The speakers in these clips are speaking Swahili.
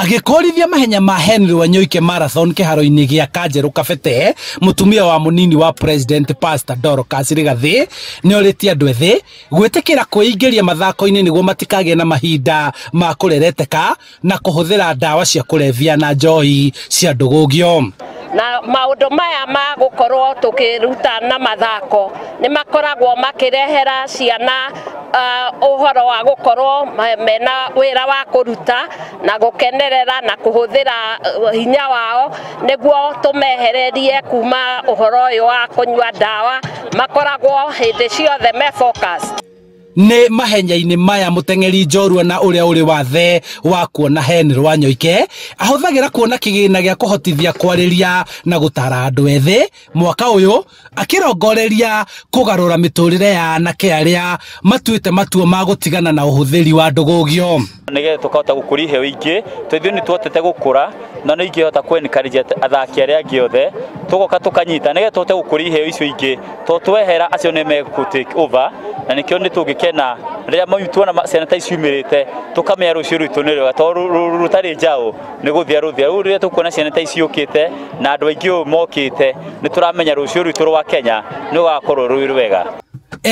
Agikorithia mahenya ma Henry Wanyoike Marathon kiharo-ini gia Kanjeru Kabete, mutumia wa munini wa President Pastor Dorcas Rigathi ni oritie andu ethi gwitikira kuingiria mathako-ini niguo matikagĩa na mahinda ma kurereteka na kuhuthira ndawa cia kulevya na njohi cia ndugugio. Na maundu maya ma gukorwo tukiruta na mathako ni makoragwo makirehera ciana uhoro wa gukorwo mena wira wa kuruta na gukenerera na kuhuthira hinya wao niguo tumehererie kuma uhoro uyu wa kunywa ndawa makoragwo hindi ciothe me focus. Ni mahenya-ini maya muteng'eri njorua na uria uri wathe wa kuona Henry Wanyoike ahuthagira kuona kigina gia kuhotithia kwariria na gutara andu ethi mwaka uyu akirongoreria kugarura miturire ya anake aria matuite matuo ma gutigana na uhuthiri wa ndugugio. Nige tukahota gukuri heo ingi twithio ni twotete gukura na ni ingihota kwencourage athaki aria angi othe tugoka tukanyita nige twote gukuri heo icio ingi twehera acio ne me ku take over na nikio ni tugikena ria mayutuona ciana ta iciumirite tukamenya rucio rwitu ni rwega to rutari njao ni guthia ria tukuona ciana ta iciukite na andu aingi mokite ni turamenya rucio rwitu rwa Kenya ni ugakorwo rwi rwega.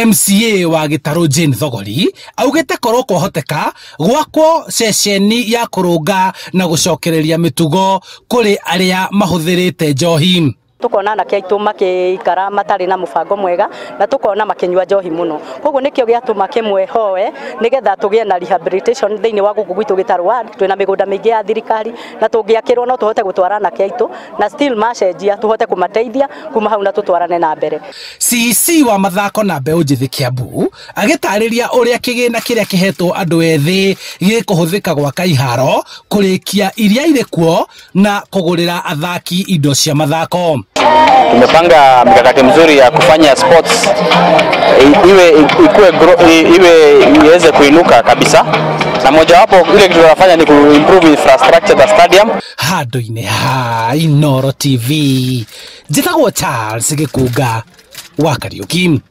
MCA wa Gitaru Jane Thogori augite korwo kwahoteka gwakwo ceceni ya kurunga na gucokereria mitugo kuri aria mahuthirite njohi. Tukona na kiaitu makikara matari na mubango mwega na tukona makinywa njohi muno koguo nikio giatuma kimwe hoe nigetha tugie na rehabilitation thiini wa guku gwitu Gitaru ward twina migunda mingi ya thirikari na tungiakirwo no tuhote gutwara na kiaitu na still macenjia tuhote kumateithia kuma hau na tutwarane na mbere. CC wa mathako na mbeu njithi Kiambu agitariria uria kigina kiria kihetwo andu ethi gikuhuthika gwaka iharo kurikia iria irikuo na kugurira athaki indo cia mathako. Tumepanga mikakati mzuri ya kufanya sports iweze kuinuka kabisa, na moja wapo ile kitu tunafanya ni kuimprove infrastructure the stadium. Handu-ini ha Inooro TV njitagwo Charles Gikuga wa Kariuki.